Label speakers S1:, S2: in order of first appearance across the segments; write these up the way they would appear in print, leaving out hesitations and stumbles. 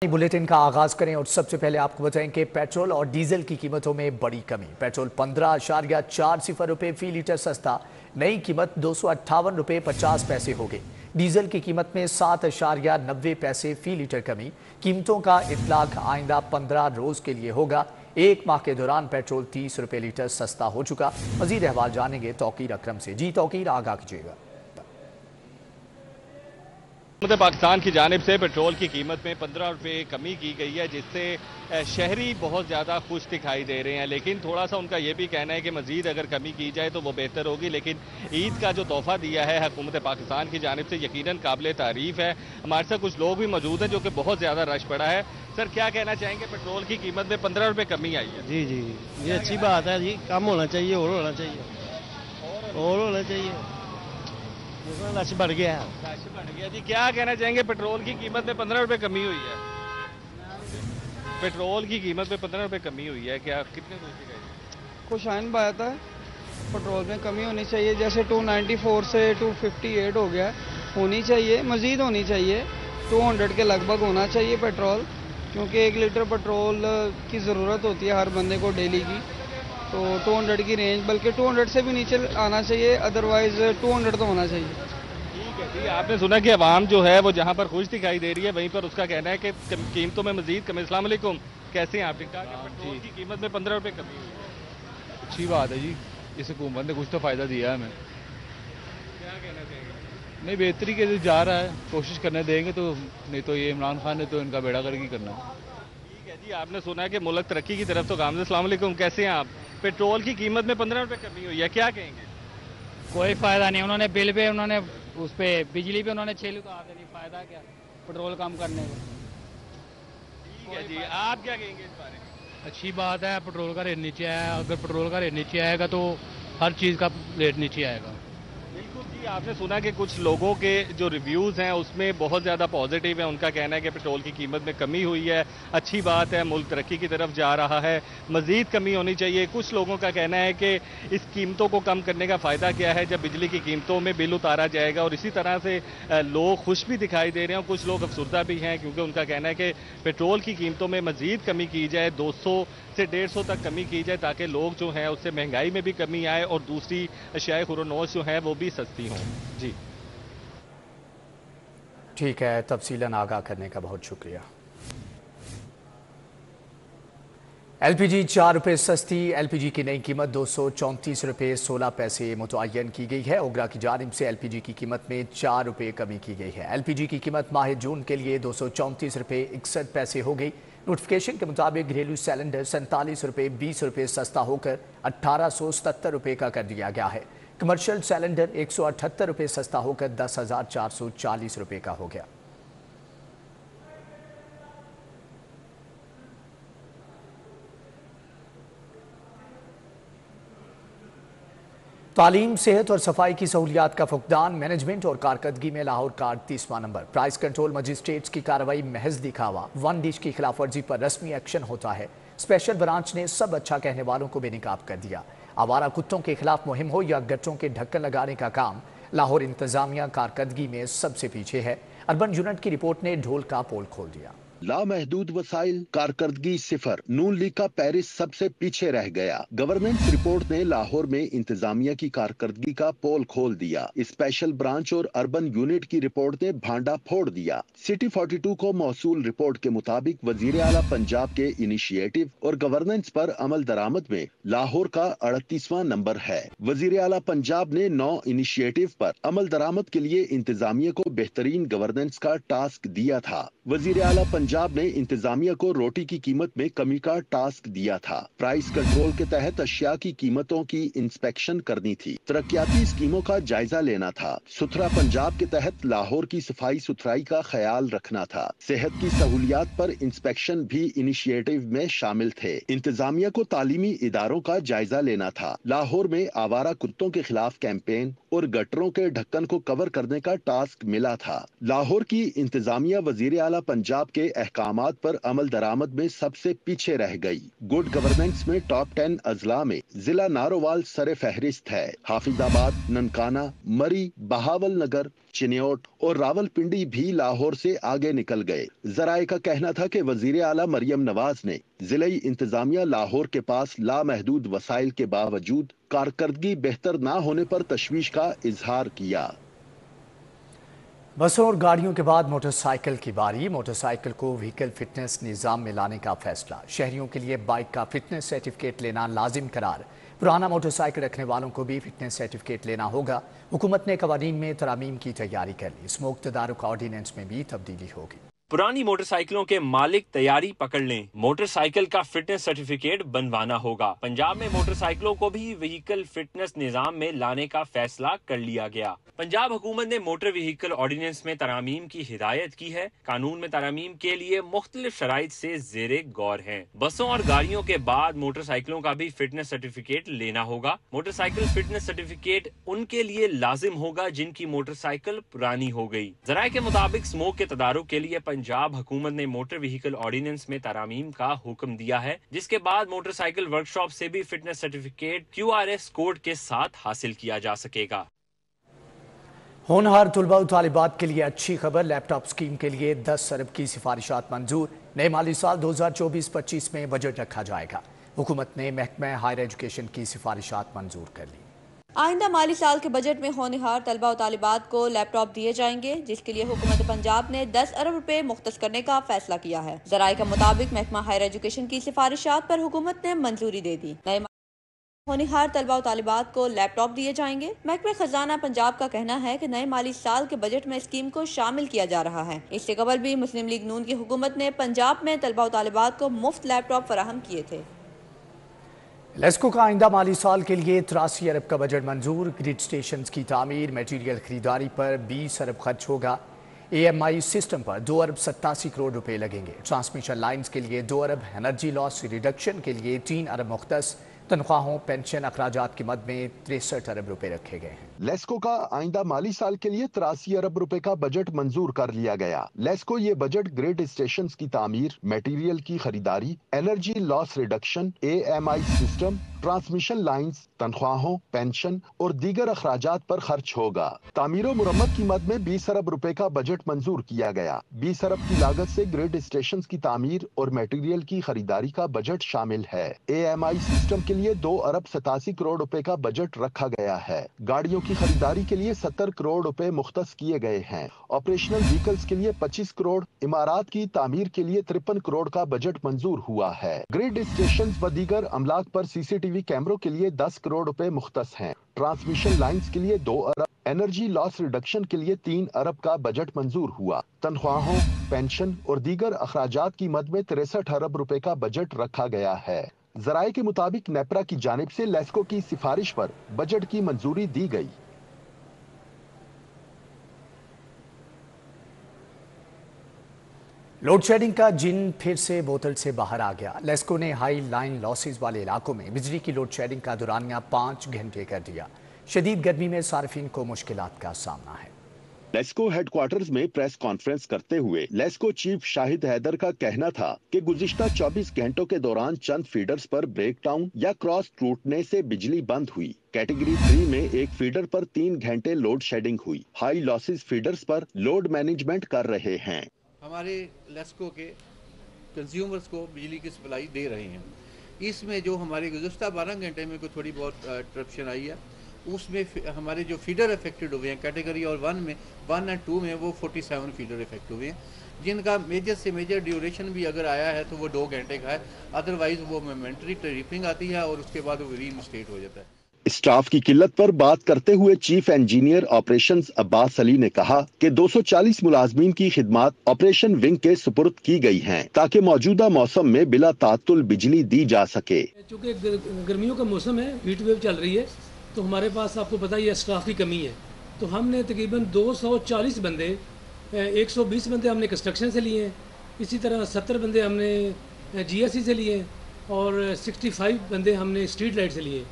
S1: Bulletin का आगाज करें और सबसे पहले आपको बताएं कि पेट्रोल और डीजल की कीमतों में बड़ी कमी। पेट्रोल 15.40 रुपए फी लीटर सस्ता, नई कीमत 258 रुपए 50 पैसे हो गई। डीजल की कीमत में 7.90 पैसे फी लीटर कमी। कीमतों का इतलाक आइंदा 15 रोज के लिए होगा। एक माह के दौरान पेट्रोल 30 रुपए लीटर सस्ता हो चुका। मजीद अहवाल जानेंगे तौकीर अकरम से। जी तौकीर, आगाह कीजिएगा।
S2: हुकूमत पाकिस्तान की जानिब से पेट्रोल की कीमत में 15 रुपये कमी की गई है, जिससे शहरी बहुत ज़्यादा खुश दिखाई दे रहे हैं। लेकिन थोड़ा सा उनका ये भी कहना है कि मज़ीद अगर कमी की जाए तो वो बेहतर होगी। लेकिन ईद का जो तोहफा दिया है हुकूमत पाकिस्तान की जानिब से यकीनन काबिल तारीफ़ है। हमारे साथ कुछ लोग भी मौजूद हैं जो कि बहुत ज़्यादा रश पड़ा है। सर, क्या कहना चाहेंगे, पेट्रोल की कीमत में 15 रुपये कमी आई है?
S3: जी जी, ये अच्छी बात है जी। कम होना चाहिए, और होना चाहिए, और होना चाहिए। रश बढ़ गया है।
S2: रश बढ़ गया जी। क्या कहना चाहेंगे, पेट्रोल की कीमत में 15 रुपये कमी हुई है? पेट्रोल की कीमत में 15 रुपये कमी हुई है, क्या कितने दूसरी गई?
S4: खुशाइन बात है, पेट्रोल में कमी होनी चाहिए। जैसे 294 से 258 हो गया, होनी चाहिए, मज़ीद होनी चाहिए। 200 के लगभग होना चाहिए पेट्रोल, क्योंकि 1 लीटर पेट्रोल की ज़रूरत होती है हर बंदे को डेली की। तो 200 की रेंज, बल्कि 200 से भी नीचे आना चाहिए, अदरवाइज़ 200 तो होना चाहिए।
S2: ठीक है जी। आपने सुना कि अवाम जो है वो जहाँ पर खुश दिखाई दे रही है, वहीं पर उसका कहना है कि कीमतों में मज़ीद कमी। अस्सलाम वालेकुम, कैसे हैं आप? ठीक ठाक? पेट्रोल की कीमत में 15 रुपये कमी हुई है।
S5: अच्छी बात है जी, इस हुकूमत ने कुछ तो फ़ायदा दिया है हमें।
S2: क्या कहना चाहिए?
S5: नहीं, बेहतरी के लिए जा रहा है, कोशिश करने देंगे तो। नहीं तो ये इमरान खान ने तो इनका बेड़ा गर्क ही करना है।
S2: ठीक है जी। आपने सुना है कि मुल्क तरक्की की तरफ तो गामज़। अस्सलाम वालेकुम, कैसे हैं आप? पेट्रोल की कीमत में 15 रुपये कमी हुई है, क्या कहेंगे?
S6: कोई फायदा नहीं। उन्होंने बिल पे, उन्होंने उस पे बिजली पे उन्होंने 6 लगा देनी, फायदा क्या पेट्रोल कम करने का।
S2: ठीक है जी। आप क्या कहेंगे इस बारे में?
S5: अच्छी बात है, पेट्रोल का रेट नीचे आया। अगर पेट्रोल का रेट नीचे आएगा तो हर चीज़ का रेट नीचे आएगा।
S2: बिल्कुल जी। आपने सुना कि कुछ लोगों के जो रिव्यूज़ हैं उसमें बहुत ज़्यादा पॉजिटिव है। उनका कहना है कि पेट्रोल की कीमत में कमी हुई है, अच्छी बात है, मुल्क तरक्की की तरफ जा रहा है, मज़ीद कमी होनी चाहिए। कुछ लोगों का कहना है कि इस कीमतों को कम करने का फ़ायदा क्या है जब बिजली की कीमतों में बिल उतारा जाएगा। और इसी तरह से लोग खुश भी दिखाई दे रहे हैं और कुछ लोग अफसरदा भी हैं, क्योंकि उनका कहना है कि पेट्रोल की कीमतों में मज़ीद कमी की जाए, 200 से 150 तक कमी की जाए, ताकि लोग जो हैं उससे महंगाई में भी कमी आए और दूसरी अशियाए खुरोनोश जो हैं वो भी सस्ती हों। जी
S1: ठीक है, तफसीलन आगाह करने का बहुत शुक्रिया। एलपीजी 4 रुपये सस्ती। एलपीजी की नई कीमत 234 रुपये 16 पैसे मुतय्यन की गई है। ओगरा की जानिब से एलपीजी की कीमत में 4 रुपये कमी की गई है। एलपीजी की कीमत माह जून के लिए 234 रुपये 61 पैसे हो गई। नोटिफिकेशन के मुताबिक घरेलू सिलेंडर 47 रुपये 20 रुपये सस्ता होकर 1877 रुपये का कर दिया गया है। कमर्शियल सिलेंडर 178 रुपये सस्ता होकर 10,440 रुपये का हो गया। तालीम, सेहत और सफाई की सहूलियात का फुकदान, मैनेजमेंट और कारकर्दगी में लाहौर का 38वां नंबर। प्राइस कंट्रोल मजिस्ट्रेट्स की कार्रवाई महज दिखावा, वन डिश की खिलाफ वर्जी पर रस्मी एक्शन होता है। स्पेशल ब्रांच ने सब अच्छा कहने वालों को बेनकाब कर दिया। आवारा कुत्तों के खिलाफ मुहिम हो या गट्टों के ढक्कन लगाने का काम, लाहौर इंतजामिया कारकर्दगी में सबसे पीछे है। अर्बन यूनिट की रिपोर्ट ने ढोल का पोल खोल दिया।
S7: लामहदूद वसाइल, कारकर्दगी सिफर, नून लीग का पेरिस सबसे पीछे रह गया। गवर्नेंस रिपोर्ट ने लाहौर में इंतजामिया की कारकर्दगी का पोल खोल दिया। स्पेशल ब्रांच और अर्बन यूनिट की रिपोर्ट ने भांडा फोड़ दिया। सिटी 42 को मौसूल रिपोर्ट के मुताबिक वजीर आला पंजाब के इनिशिएटिव और गवर्नेंस पर अमल दरामद में लाहौर का 38वां नंबर है। वजीर आला पंजाब ने 9 इनिशिएटिव पर अमल दरामद के लिए इंतजामिया को बेहतरीन गवर्नेंस का टास्क दिया था। वजीर आला पंजाब ने इंतजामिया को रोटी की कीमत में कमी का टास्क दिया था। प्राइस कंट्रोल के तहत अशिया की कीमतों की इंस्पेक्शन करनी थी। तरक्याती स्कीमों का जायजा लेना था। सुथरा पंजाब के तहत लाहौर की सफाई सुथराई का ख्याल रखना था। सेहत की सहूलियात पर इंस्पेक्शन भी इनिशिएटिव में शामिल थे। इंतजामिया को तालीमी इदारों का जायजा लेना था। लाहौर में आवारा कुत्तों के खिलाफ कैंपेन और गटरों के ढक्कन को कवर करने का टास्क मिला था। लाहौर की इंतजामिया वजीर आला पंजाब के अहकामात पर अमल दरामद में सबसे पीछे रह गई। गुड गवर्नेंस में टॉप 10 अजला में जिला नारोवाल सरे फहरिस्त है। हाफिजाबाद, ननकाना, मरी, बहावल नगर, चिन्योट और रावलपिंडी भी लाहौर से आगे निकल गए। जराए का कहना था कि वजीर आला मरियम नवाज ने जिले इंतजामिया लाहौर के पास लामहदूद वसाइल के बावजूद कारकर्दगी बेहतर ना होने पर तशवीश का इजहार किया।
S1: बसों और गाड़ियों के बाद मोटरसाइकिल की बारी। मोटरसाइकिल को व्हीकल फिटनेस निज़ाम में लाने का फैसला। शहरियों के लिए बाइक का फिटनेस सर्टिफिकेट लेना लाजिम करार। पुराना मोटरसाइकिल रखने वालों को भी फिटनेस सर्टिफिकेट लेना होगा। हुकूमत ने कवानीन में तरामीम की तैयारी कर ली। स्मोक तदारुक ऑर्डिनेंस में भी तब्दीली होगी।
S8: पुरानी मोटरसाइकिलों के मालिक तैयारी पकड़ लें, मोटरसाइकिल का फिटनेस सर्टिफिकेट बनवाना होगा। पंजाब में मोटरसाइकिलों को भी व्हीकल फिटनेस निजाम में लाने का फैसला कर लिया गया। पंजाब हुकूमत ने मोटर व्हीकल ऑर्डिनेंस में तरामीम की हिदायत की है। कानून में तरामीम के लिए मुख्तलिफ शराइत से जेरे गौर हैं। बसों और गाड़ियों के बाद मोटरसाइकिलों का भी फिटनेस सर्टिफिकेट लेना होगा। मोटरसाइकिल फिटनेस सर्टिफिकेट उनके लिए लाजिम होगा जिनकी मोटरसाइकिल पुरानी हो गई। जराये के मुताबिक स्मोक के तदारुक के लिए पंजाब हुकूमत ने मोटर व्हीकल ऑर्डिनेंस में तरामीम का हुक्म दिया है, जिसके बाद मोटरसाइकिल वर्कशॉप से भी फिटनेस सर्टिफिकेट QRS कोड के साथ हासिल किया जा सकेगा।
S1: होनहार तुलबा व तालिबात के लिए अच्छी खबर। लैपटॉप स्कीम के लिए 10 अरब की सिफारिशात मंजूर। नए माली साल 2024-25 में बजट रखा जाएगा। हुकूमत ने महकमा हायर एजुकेशन की सिफारिशात मंजूर कर ली।
S9: आइंदा माली साल के बजट में होनहार तलबा और तालिबात को लैपटॉप दिए जाएंगे, जिसके लिए हुकूमत पंजाब ने 10 अरब रुपए मुख्तस करने का फैसला किया है। जराये के मुताबिक महकमा हायर एजुकेशन की सिफारिशात पर हुकूमत ने मंजूरी दे दी। नए होनहार तलबा और तालिबात को लैपटॉप दिए जाएंगे। महकमा खजाना पंजाब का कहना है कि नए माली साल के बजट में स्कीम को शामिल किया जा रहा है। इससे कबल भी मुस्लिम लीग नून की हुकूमत ने पंजाब में तलबा और तालिबात को मुफ्त लैपटॉप फराहम किए थे।
S1: लेस्को का आइंदा माली साल के लिए 83 अरब का बजट मंजूर। ग्रिड स्टेशन की तामीर, मटीरियल खरीदारी पर 20 अरब खर्च होगा। AMI सिस्टम पर 2 अरब 87 करोड़ रुपए लगेंगे। ट्रांसमिशन लाइन्स के लिए 2 अरब, एनर्जी लॉस रिडक्शन के लिए 3 अरब मुख्तस। तनख्वाहों, पेंशन, अखराजात की मद में 63 अरब रुपए रखे गए हैं।
S7: लेस्को का आइंदा माली साल के लिए 83 अरब रुपए का बजट मंजूर कर लिया गया। लेस्को ये बजट ग्रिड स्टेशंस की तामीर, मटेरियल की खरीदारी, energy loss reduction, AMI system, transmission lines, तनख्वाहों, पेंशन और दीगर अखराजात पर खर्च होगा। तामीर और मुरम्मत की मद में 20 अरब रुपए का बजट मंजूर किया गया। 20 अरब की लागत से ग्रिड स्टेशंस की तामीर और मटेरियल की खरीदारी का बजट शामिल है। AMI सिस्टम के लिए 2 अरब 87 करोड़ रुपए का बजट रखा गया है। गाड़ियों की खरीदारी के लिए 70 करोड़ रुपए मुख्तस किए गए हैं। ऑपरेशनल व्हीकल्स के लिए 25 करोड़, इमारात की तामीर के लिए 53 करोड़ का बजट मंजूर हुआ है। ग्रिड स्टेशन व दीगर अमलाक पर CCTV कैमरों के लिए 10 करोड़ रुपए मुख्तस हैं। ट्रांसमिशन लाइन्स के लिए 2 अरब, एनर्जी लॉस रिडक्शन के लिए 3 अरब का बजट मंजूर हुआ। तनख्वाहों, पेंशन और दीगर अखराजात की मद में 63 अरब रुपए का बजट रखा गया है। जराये के मुताबिक नेपरा की जानिब से लेस्को की सिफारिश पर बजट की मंजूरी दी गई।
S1: लोड शेडिंग का जिन फिर से बोतल से बाहर आ गया। लेस्को ने हाई लाइन लॉसेस वाले इलाकों में बिजली की लोड शेडिंग का दौरानिया 5 घंटे कर दिया। शदीद गर्मी में सार्फिन को मुश्किलात का सामना है।
S7: लेस्को हेडक्वार्टर्स में प्रेस कॉन्फ्रेंस करते हुए लेस्को चीफ शाहिद हैदर का कहना था कि गुज़िश्ता 24 घंटों के दौरान चंद फीडर्स पर ब्रेकडाउन या क्रॉस टूटने से बिजली बंद हुई। कैटेगरी 3 में एक फीडर पर 3 घंटे लोड शेडिंग हुई। हाई लॉसेस फीडर्स पर लोड मैनेजमेंट कर रहे हैं।
S10: हमारे लेस्को के कंज्यूमर्स को बिजली की सप्लाई दे रहे हैं। इसमें जो हमारे गुज़िश्ता 12 घंटे में कोई थोड़ी बहुत इंटरप्शन आई है, उसमें हमारे जो फीडर इफेक्टेड हुए हैं कैटेगरी और 1 एंड 2 में वो 47 फीडर इफेक्ट हुए हैं, जिनका मेजर से मेजर ड्यूरेशन भी अगर आया है तो वो 2 घंटे का है। अदरवाइज वो मोमेंटरी टरिपिंग आती है और उसके बाद वो रीइंस्टेट हो जाता है।
S7: स्टाफ की किल्लत पर बात करते हुए chief engineer operations Abbas Ali ने कहा कि 240 मुलाजमीन की खिदमात ऑपरेशन विंग के सुपुर्द की गई हैं ताकि मौजूदा मौसम में बिला तातुल बिजली दी जा सके।
S11: चूँकि गर्मियों का मौसम है, हीट वेव चल रही है, तो हमारे पास आपको पता ही है स्टाफ की कमी है। तो हमने तकरीबन 240 बंदे, 120 बंदे हमने कंस्ट्रक्शन से लिए हैं, इसी तरह 70 बंदे हमने GSE से लिए और 65 बंदे हमने स्ट्रीट लाइट से लिए।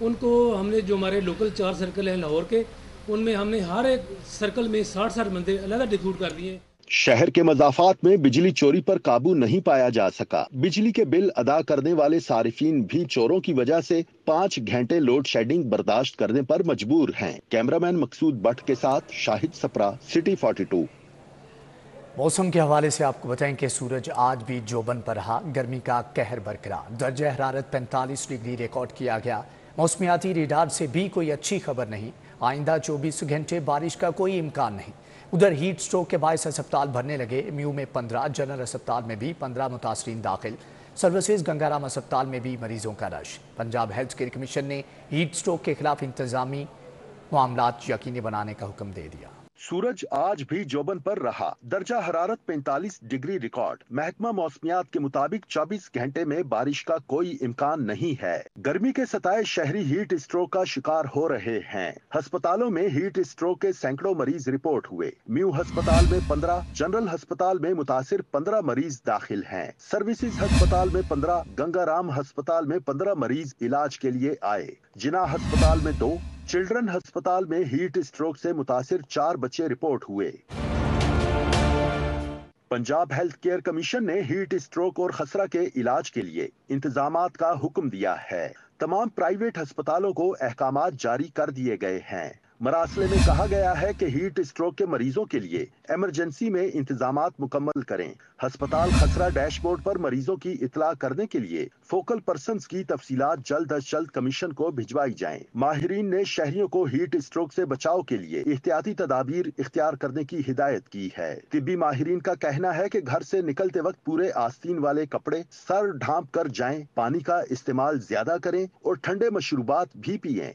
S11: उनको हमने जो हमारे लोकल 4 सर्कल हैं लाहौर के, उनमें हमने हर एक सर्कल में 60-60 बंदे अलग रिक्रूट कर दिए।
S7: शहर के मज़ाफ़ात में बिजली चोरी पर काबू नहीं पाया जा सका। बिजली के बिल अदा करने वाले सारिफीन भी चोरों की वजह से 5 घंटे लोड शेडिंग बर्दाश्त करने पर मजबूर हैं। कैमरामैन मकसूद भट्ट के साथ शाहिद सप्रा, सिटी 42।
S1: मौसम के हवाले से आपको बताएं कि सूरज आज भी जोबन पर रहा। गर्मी का कहर बरकरार। दर्जा हरारत 45 डिग्री रिकॉर्ड किया गया। मौसमियाती रेडार से भी कोई अच्छी खबर नहीं। आइंदा 24 घंटे बारिश का कोई इम्कान नहीं। उधर हीट स्ट्रोक के बायस अस्पताल भरने लगे। म्यू में 15, जनरल अस्पताल में भी 15 मुतासरीन दाखिल। सर्विसेज गंगाराम अस्पताल में भी मरीजों का rush. Punjab health care commission ने हीट स्ट्रोक के खिलाफ इंतजामी मामलात यकीनी बनाने का हुक्म दे दिया।
S7: सूरज आज भी जोबन पर रहा। दर्जा हरारत 45 डिग्री रिकॉर्ड। महकमा मौसमियात के मुताबिक 24 घंटे में बारिश का कोई इम्कान नहीं है। गर्मी के सताए शहरी हीट स्ट्रोक का शिकार हो रहे हैं। अस्पतालों में हीट स्ट्रोक के सैकड़ों मरीज रिपोर्ट हुए। म्यू अस्पताल में 15, जनरल अस्पताल में मुतासिर 15 मरीज दाखिल हैं। सर्विसेज अस्पताल में 15, गंगाराम अस्पताल में 15 मरीज इलाज के लिए आए। जिना अस्पताल में 2, चिल्ड्रन अस्पताल में हीट स्ट्रोक से मुतासिर 4 बच्चे रिपोर्ट हुए। पंजाब हेल्थ केयर कमीशन ने हीट स्ट्रोक और खसरा के इलाज के लिए इंतजामात का हुक्म दिया है। तमाम प्राइवेट अस्पतालों को अहकामात जारी कर दिए गए हैं। मरासले में कहा गया है कि हीट स्ट्रोक के मरीजों के लिए इमरजेंसी में इंतजामात मुकम्मल करें। अस्पताल खसरा डैशबोर्ड पर मरीजों की इतला करने के लिए फोकल पर्सन्स की तफसीलात जल्द अज जल्द कमीशन को भिजवाई जाएं। माहिरीन ने शहरियों को हीट स्ट्रोक से बचाव के लिए एहतियाती तदाबीर इख्तियार करने की हिदायत की है। तिब्बी माहिरीन का कहना है कि घर से निकलते वक्त पूरे आस्तीन वाले कपड़े सर ढांप कर जाएं, पानी का इस्तेमाल ज्यादा करें और ठंडे मशरूबात भी पिएं।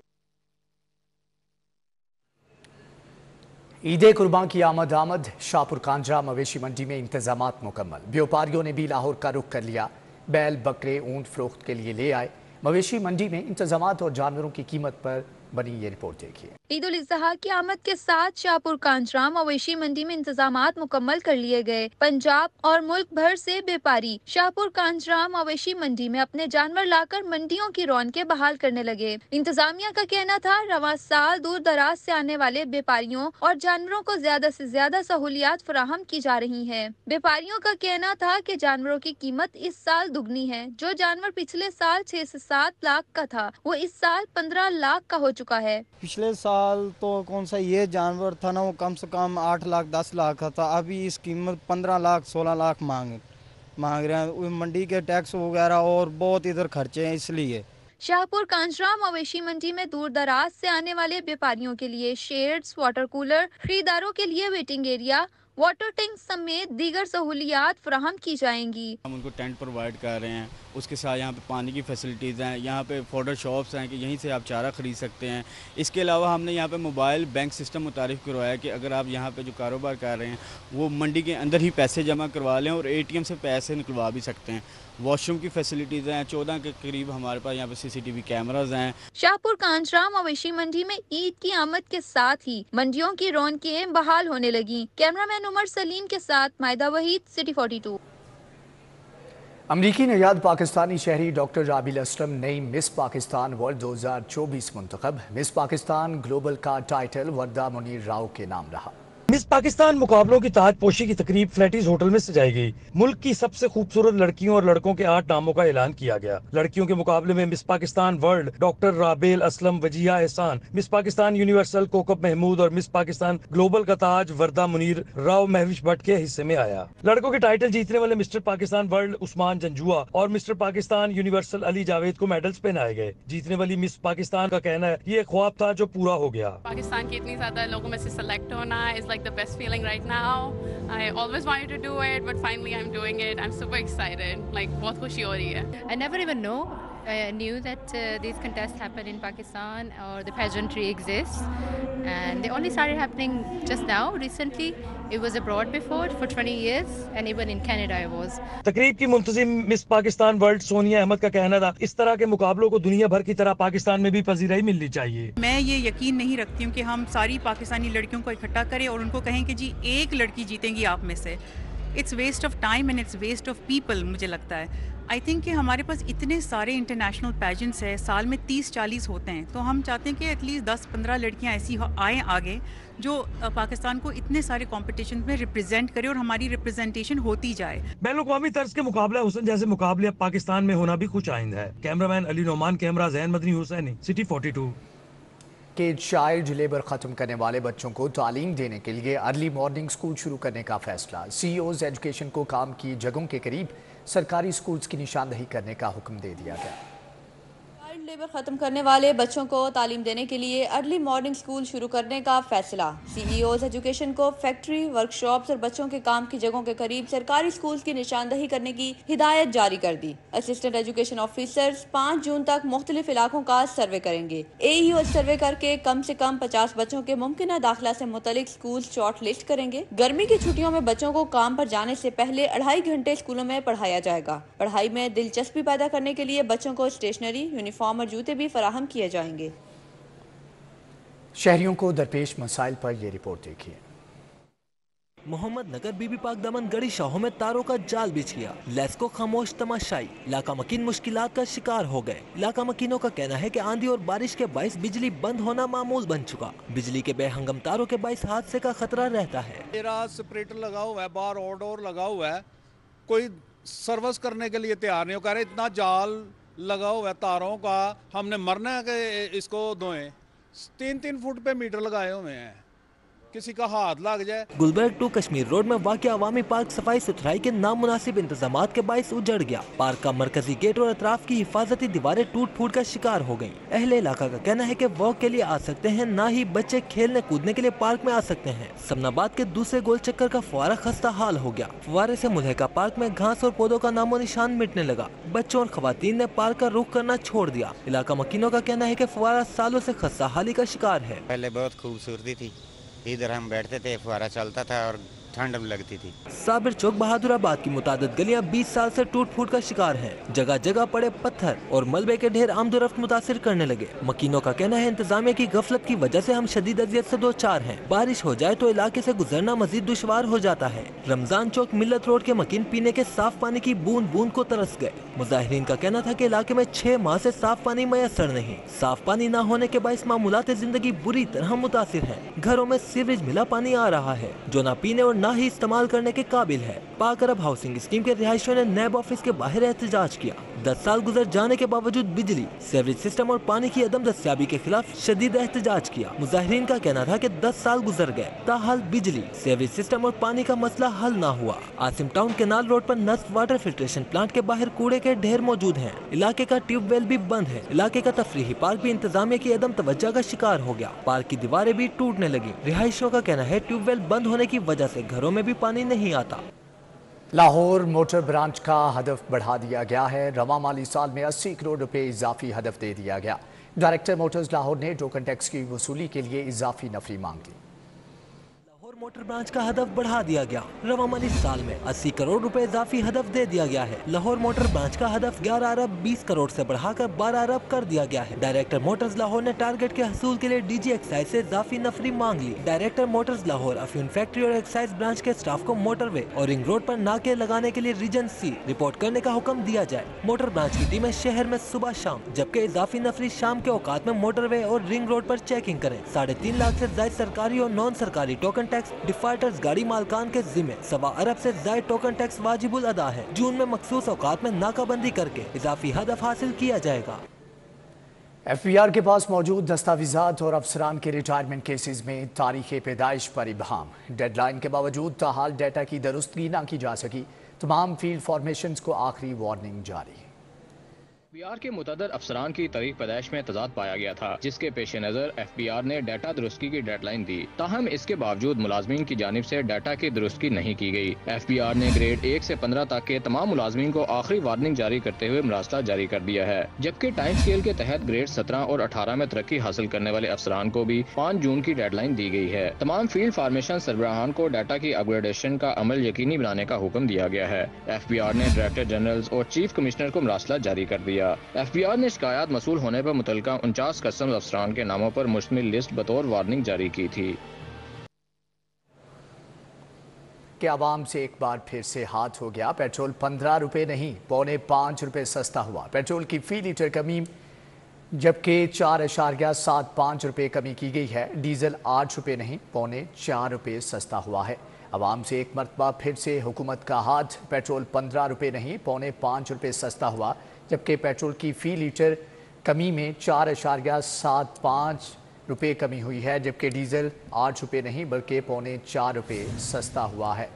S1: ईद कुर्बान की आमद शाहपुर कांजरा मवेशी मंडी में इंतजामात मुकम्मल। व्यापारियों ने भी लाहौर का रुख कर लिया। बैल, बकरे, ऊंट फरोख्त के लिए ले आए। मवेशी मंडी में इंतजामात और जानवरों की कीमत पर बनी ये रिपोर्ट देखिए।
S12: ईद उल अजहा की आमद के साथ शाहपुर कांजरा मवेशी मंडी में इंतजामात मुकम्मल कर लिए गए। पंजाब और मुल्क भर से व्यापारी शाहपुर कांजरा मवेशी मंडी में अपने जानवर लाकर मंडियों की रौनकें बहाल करने लगे। इंतजामिया का कहना था रवां साल दूर दराज से आने वाले व्यापारियों और जानवरों को ज्यादा से ज्यादा सहूलियात फराहम की जा रही है। व्यापारियों का कहना था कि जानवरों की कीमत इस साल दुगनी है। जो जानवर पिछले साल 6 से 7 लाख का था वो इस साल 15 लाख का हो चुका है।
S13: पिछले साल तो कौन सा ये जानवर था ना, वो कम से कम 8 लाख 10 लाख का था। अभी इस कीमत 15 लाख 16 लाख मांग रहे हैं। मंडी के टैक्स वगैरह और बहुत इधर खर्चे हैं इसलिए।
S12: शाहपुर कांजरा मवेशी मंडी में दूर दराज से आने वाले व्यापारियों के लिए शेड्स, वाटर कूलर, खरीदारों के लिए वेटिंग एरिया, वाटर टैंक समेत दीगर सहूलियात फराहम की जाएंगी।
S14: हम उनको टेंट प्रोवाइड कर रहे हैं। उसके साथ यहाँ पे पानी की फैसिलिटीज़ हैं। यहाँ पे फॉडर शॉप्स हैं कि यहीं से आप चारा ख़रीद सकते हैं। इसके अलावा हमने यहाँ पे मोबाइल बैंक सिस्टम मुतारिफ करवाया कि अगर आप यहाँ पे जो कारोबार कर रहे हैं वो मंडी के अंदर ही पैसे जमा करवा लें और ATM से पैसे निकलवा भी सकते हैं। वॉशरूम की फैसिलिटीज़ हैं। 14 के करीब हमारे पास यहाँ पे CCTV कैमराज हैं।
S12: शाहपुर कांजरा मवेशी मंडी में ईद की आमद के साथ ही मंडियों की रौनकें बहाल होने लगी। कैमरामैन उमर सलीम के साथ मायदा वहीद, सिटी 42।
S1: अमरीकी नयाद पाकिस्तानी शहरी डॉक्टर राबिल असलम नई मिस पाकिस्तान वर्ल्ड 2024 मुंतखब। मिस पाकिस्तान ग्लोबल का टाइटल वर्दा मुनीर राव के नाम रहा।
S15: मिस पाकिस्तान मुकाबलों की ताजपोशी की तकरीब फ्लैटीज होटल में सजाई गई। मुल्क की सबसे खूबसूरत लड़कियों और लड़कों के 8 नामों का ऐलान किया गया। लड़कियों के मुकाबले में miss Pakistan world doctor Rabel Aslam Wajiha Ehsan, miss Pakistan universal Kokab Mahmood और मिस पाकिस्तान ग्लोबल का ताज वर्दा मुनीर राव महविश भट्ट के हिस्से में आया। लड़कों के टाइटल जीतने वाले मिस्टर पाकिस्तान वर्ल्ड उस्मान जंजुआ और मिस्टर पाकिस्तान यूनिवर्सल अली जावेद को मेडल्स पहनाए गए। जीतने वाली मिस पाकिस्तान का कहना है ये ख्वाब था जो पूरा हो गया।
S16: पाकिस्तान की इतनी ज्यादा लोगों में से सेलेक्ट होना is like the best feeling right now. I always wanted to do it, but finally I'm doing it. I'm super excited. Like बहुत खुशी हो रही है.
S17: I never even knew that these contests happen in Pakistan or the pageantry exists, and they only started happening just now. Recently, it was abroad before for 20 years, and even in Canada it was.
S15: तकरीब की Muntazim miss Pakistan world Sonia Ahmad का कहना था इस तरह के मुकाबलों को दुनिया भर की तरह पाकिस्तान में भी पजीराई मिलनी चाहिए।
S18: मैं ये यकीन नहीं रखती हूँ कि हम सारी पाकिस्तानी लड़कियों को इकट्ठा करें और उनको कहें कि जी एक लड़की जीतेंगी आप में से। It's waste of time and it's waste of people मुझे लगता है। आई थिंक कि हमारे पास इतने सारे इंटरनेशनल पैजेंट्स हैं, साल में 30-40 होते हैं, तो हम चाहते हैं कि एटलीस्ट 10-15 लड़कियां ऐसी आएँ आगे जो पाकिस्तान को इतने सारे कॉम्पिटिशन में रिप्रेजेंट करे और हमारी रिप्रेजेंटेशन होती जाए।
S15: बैनुल-अक़वामी तर्ज के मुकाबला हुसैन जैसे मुकाबले अब पाकिस्तान में होना भी कुछ आइंद है। कैमरामैन अली नोमान, कैमरा ज़ैन मदनी हुसैनी, सिटी 42।
S1: कि चाइल्ड लेबर ख़त्म करने वाले बच्चों को तालीम देने के लिए अर्ली मॉर्निंग स्कूल शुरू करने का फैसला। CEOs एजुकेशन को काम की जगहों के करीब सरकारी स्कूल्स की निशानदही करने का हुक्म दे दिया गया।
S9: चाइल्ड लेबर खत्म करने वाले बच्चों को तालीम देने के लिए अर्ली मॉर्निंग स्कूल शुरू करने का फैसला। CEOs एजुकेशन को फैक्ट्री, वर्कशॉप्स और बच्चों के काम की जगहों के करीब सरकारी स्कूल्स की निशानदही करने की हिदायत जारी कर दी। असिस्टेंट एजुकेशन ऑफिसर्स 5 जून तक मुख्तलिफ इलाकों का सर्वे करेंगे। AEO सर्वे करके कम से कम 50 बच्चों के मुमकिन दाखिला से मुतलिक स्कूल शॉर्ट लिस्ट करेंगे। गर्मी की छुट्टियों में बच्चों को काम पर जाने से पहले 2.5 घंटे स्कूलों में पढ़ाया जाएगा। पढ़ाई में दिलचस्पी पैदा करने के लिए बच्चों को स्टेशनरी, यूनिफॉर्म और जूते भी फराहम किए जाएंगे।
S1: शहरियों को दरपेश मसाइल पर ये रिपोर्ट देखिए।
S19: मोहम्मद नगर बीबी पाक दमन गड़ी शाहों में तारों का जाल बिछ गया। लेस्को खामोश तमाशाई, इलाका मकीन मुश्किलात का शिकार हो गए। इलाका मकीनों का कहना है कि आंधी और बारिश के बाइस बिजली बंद होना मामूल बन चुका। बिजली के बेहंगम तारों के बाइस हादसे का खतरा रहता है।
S20: मेरा स्प्रेटर लगा हुआ है, बाहर आउटडोर लगा हुआ है, कोई सर्विस करने के लिए तैयार नहीं हो। कह रहे इतना जाल लगा हुआ है तारों का, हमने मरना है कि इसको धोएं। 3-3 फुट पे मीटर लगाए हुए हैं, किसी का हाथ लग जाए।
S19: गुलबर्ग टू कश्मीर रोड में वाक़िया अवामी पार्क सफाई सुथराई के नामुनासिब इंतजामात के बाइस उजड़ गया। पार्क का मरकजी गेट और अतराफ की हिफाजती दीवारें टूट फूट का शिकार हो गयी। अहले इलाका का कहना है कि वॉक के लिए आ सकते हैं, न ही बच्चे खेलने कूदने के लिए पार्क में आ सकते हैं। समनाबाद के दूसरे गोल चक्कर का फुवारा खस्ता हाल हो गया। फुवारे से मुल्हिका पार्क में घास और पौधों का नामो निशान मिटने लगा। बच्चों और खवातीन ने पार्क का रुख करना छोड़ दिया। इलाका मकीनों का कहना है कि फुवारा सालों से खस्ता हाली का शिकार है।
S21: पहले बहुत खूबसूरती थी, इधर हम बैठते थे, फुहारा चलता था और ठंड लगती थी।
S19: साबिर चौक बहादुराबाद की मुतादिद गलियां 20 साल से टूट फूट का शिकार हैं। जगह जगह पड़े पत्थर और मलबे के ढेर आमदोरफ्त मुतासिर करने लगे। मकीनों का कहना है इंतजामिया की गफलत की वजह से हम शदीद अजियत से दो चार हैं। बारिश हो जाए तो इलाके से गुजरना मजीद दुश्वार हो जाता है। रमजान चौक मिल्लत रोड के मकीन पीने के साफ पानी की बूंद बूंद को तरस गए। मुजाहिरीन का कहना था कि इलाके में 6 माह से साफ पानी मैसर नहीं। साफ पानी न होने के बाइस मामूलात जिंदगी बुरी तरह मुतासिर है। घरों में सीवरेज मिला पानी आ रहा है जो न पीने और न ही इस्तेमाल करने के काबिल है। पाक अरब हाउसिंग स्कीम के रिहायशियों ने नैब ऑफिस के बाहर एहतजाज किया। 10 साल गुजर जाने के बावजूद बिजली, सीवरेज सिस्टम और पानी की अदम दस्तियाबी के खिलाफ शदीद एहतजाज किया। मुजाहिरीन का कहना था कि 10 साल गुजर गए, ताहाल बिजली, सीवरेज सिस्टम और पानी का मसला हल न हुआ। आसिम टाउन केनाल रोड पर नस्फ वाटर फिल्ट्रेशन प्लांट के बाहर कूड़े के ढेर मौजूद हैं। इलाके का ट्यूबवेल भी बंद है। इलाके का तफरीही पार्क भी इंतजामिया की अदम तवज्जो का शिकार हो गया। पार्क की दीवारें भी टूटने लगी। रिहायशियों का कहना है ट्यूबवेल बंद होने की वजह से घरों में भी पानी नहीं आता।
S1: लाहौर मोटर ब्रांच का हदफ बढ़ा दिया गया है। रवा माली साल में 80 करोड़ रुपए इजाफी हदफ दे दिया गया। डायरेक्टर मोटर्स लाहौर ने टोकन टैक्स की वसूली के लिए इजाफी नफरी मांग ली।
S19: मोटर ब्रांच का हदफ बढ़ा दिया गया। रवा माली साल में 80 करोड़ रुपए इजाफी हदफ दे दिया गया है। लाहौर मोटर ब्रांच का हदफ 11 अरब 20 करोड़ से बढ़ाकर 12 अरब कर दिया गया है। डायरेक्टर मोटर्स लाहौर ने टारगेट के हसूल के लिए डीजी एक्साइज से इजाफी नफरी मांग ली। डायरेक्टर मोटर्स लाहौर अफीम फैक्ट्री और एक्साइज ब्रांच के स्टाफ को मोटरवे और रिंग रोड पर नाके लगाने के लिए रीजन सी रिपोर्ट करने का हुक्म दिया जाए। मोटर ब्रांच की टीमें शहर में सुबह शाम जबकि इजाफी नफरी शाम के औकात में मोटरवे और रिंग रोड पर चेकिंग करें। 3.5 लाख से ज्यादा सरकारी और नॉन सरकारी टोकन टैक्स डिफॉल्टर्स गाड़ी मालकान के जिम्मे 1.25 अरब से ज्यादा टोकन टैक्स वाजिबुल अदा है। जून में मखसूस औकात में नाकाबंदी करके इजाफी हदफ हासिल किया जाएगा।
S1: FBR के पास मौजूद दस्तावेजात और अफसरान के रिटायरमेंट केसेस में तारीख पैदाइश पर इबहाम। डेडलाइन के बावजूद ताहाल डेटा की दुरुस्तगी न की जा सकी। तमाम फील्ड फॉर्मेशंस को आखिरी वार्निंग जारी।
S22: FBR के मुतअद्दिद अफसरान की तारीख पैदाइश में तजाद पाया गया था, जिसके पेश नज़र FBR ने डाटा दुरुस्तगी की डेडलाइन दी। ताहम इसके बावजूद मुलाजमीन की जानिब से डाटा की दुरुस्तगी नहीं की गई। FBR ने ग्रेड 1 से 15 तक के तमाम मुलाजमीन को आखिरी वार्निंग जारी करते हुए मरासला जारी कर दिया है, जबकि टाइम स्केल के तहत ग्रेड 17 और 18 में तरक्की हासिल करने वाले अफसरान को भी 5 जून की डेडलाइन दी गई है। तमाम फील्ड फार्मेशन सरबराहान को डाटा की अपग्रेडेशन का अमल यकीनी बनाने का हुक्म दिया गया है। FBR ने डायरेक्टर जनरल और चीफ कमिश्नर को मरासला जारी कर दिया। FBR ने शिकायत मसूल होने पर मुतलका 49 कस्टम्स अफसरान के नामों पर मुश्तमिल लिस्ट बतौर वार्निंग जारी की थी।
S1: کہ عوام سے ایک بار پھر سے ہاتھ ہو گیا. پیٹرول 15 روپے نہیں 4.5 روپے سستا ہوا. پیٹرول کی فی لیٹر کمی جبکہ 4.75 روپے کمی کی گئی ہے. ڈیزل 8 روپے نہیں 4.5 روپے سستا ہوا ہے. عوام سے ایک مرتبہ پھر سے حکومت کا ہاتھ. پیٹرول 15 روپے نہیں 4.5 روپے سستا ہوا جبکہ پیٹرول کی فی لیٹر کمی میں 4.75 روپے کمی ہوئی ہے جبکہ ڈیزل 8 روپے نہیں بلکہ 4.5 روپے سستا ہوا ہے.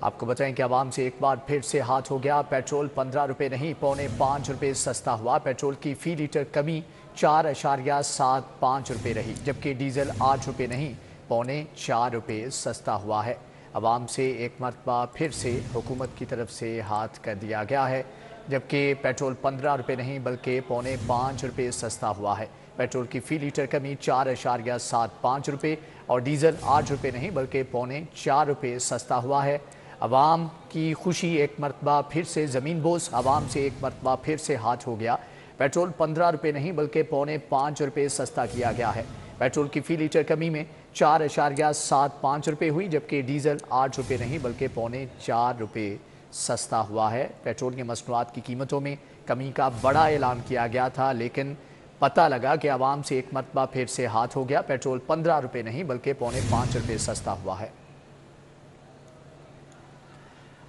S1: آپ کو بتائیں کہ عوام سے ایک بار پھر سے ہاتھ ہو گیا. پیٹرول 15 روپے نہیں 4.5 روپے سستا ہوا. پیٹرول کی فی لیٹر کمی 4.75 روپے رہی جبکہ ڈیزل 8 روپے نہیں 4.5 روپے سستا ہوا ہے. عوام سے ایک مرتبہ پھر سے حکومت کی طرف سے ہاتھ کر دیا گیا ہے جبکہ پیٹرول 15 روپے نہیں بلکہ 4.5 روپے سستا ہوا ہے. پیٹرول کی فی لیٹر کمی 4.75 روپے اور ڈیزل 8 روپے نہیں بلکہ 4.5 روپے سستا ہوا ہے. عوام کی خوشی ایک مرتبہ پھر سے زمین بوس. عوام سے ایک مرتبہ پھر سے ہاتھ ہو گیا. پیٹرول 15 روپے نہیں بلکہ 4.5 روپے سستا کیا گیا ہے. پیٹرول کی فی لیٹر کمی میں 4.75 روپے ہوئی جبکہ ڈیزل 8 روپے نہیں بلکہ 4.5 روپے سستا ہوا ہے. پیٹرولیم مصنوعات کی قیمتوں میں کمی کا بڑا اعلان کیا گیا تھا لیکن پتہ لگا کہ عوام سے ایک مرتبہ پھر سے ہاتھ ہو گیا. پیٹرول 15 روپے نہیں بلکہ 4.5 روپے سستا ہوا ہے.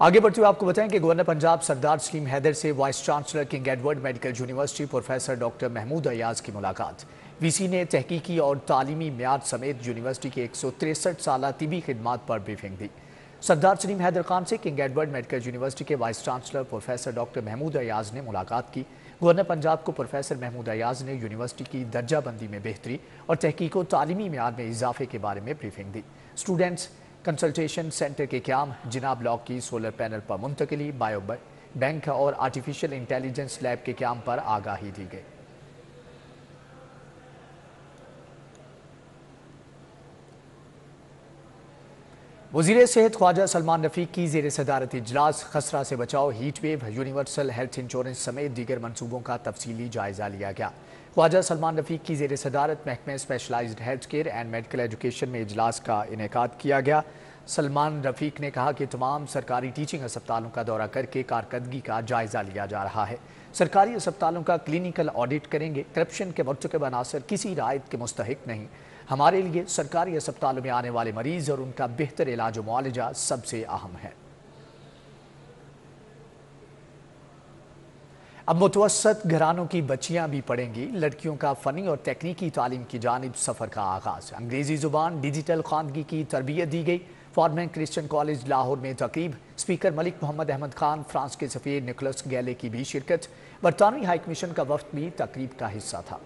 S1: آگے بڑھتے ہوئے آپ کو بتائیں کہ گورنر پنجاب سردار سلیم حیدر سے vice chancellor King Edward Medical University professor doctor Mahmood Ayaz کی ملاقات. وی سی نے تحقیقی اور تعلیمی معیار سمیت یونیورسٹی کے 163 سالہ طبی خدمات پر بریفنگ دی. سردار سلیم حیدر خان سے کنگ ایڈورڈ میڈیکل یونیورسٹی کے vice chancellor professor doctor Mahmood Ayaz نے ملاقات کی. گورنر پنجاب کو پروفیسر محمود ایاز نے یونیورسٹی کی درجہ بندی میں بہتری اور تحقیق و تعلیمی معیار میں اضافے کے بارے میں بریفنگ دی. اسٹوڈنٹس کنسلٹیشن سینٹر کے قیام، جناب بلاک کی سولر پینل پر منتقلی، بائیو بینک اور آرٹیفیشل انٹیلیجنس لیب کے قیام پر آگاہی دی گئی. وزیر صحت خواجہ سلمان رفیق کی زیر صدارت اجلاس خسرہ سے بچاؤ، heat wave, universal health insurance سمیت دیگر منصوبوں کا تفصیلی جائزہ لیا گیا. خواجہ سلمان رفیق کی زیر صدارت محکمہ specialised health care and medical education میں اجلاس کا انعقاد کیا گیا. سلمان رفیق نے کہا کہ تمام سرکاری ٹیچنگ اسپتالوں کا دورہ کر کے کارکردگی کا جائزہ لیا جا رہا ہے. سرکاری اسپتالوں کا کلینکل آڈٹ کریں گے. کرپشن کے مرتکب عناصر کسی رعایت کے مستحق نہیں. ہمارے لیے سرکاری اسپتالوں میں آنے والے مریض اور ان کا بہتر علاج و معالجہ سب سے اہم ہے. اب متوسط گھرانوں کی بچیاں بھی پڑھیں گی. لڑکیوں کا فنی اور تکنیکی تعلیم کی جانب سفر کا آغاز. انگریزی زبان، ڈیجیٹل خواندگی کی تربیت دی گئی. فارمن کرسچن کالج لاہور میں تقریب. اسپیکر ملک محمد احمد خان، فرانس کے سفیر نکولس گیلے کی بھی شرکت. برطانوی ہائی کمیشن کا وفد بھی تقریب کا حصہ تھا.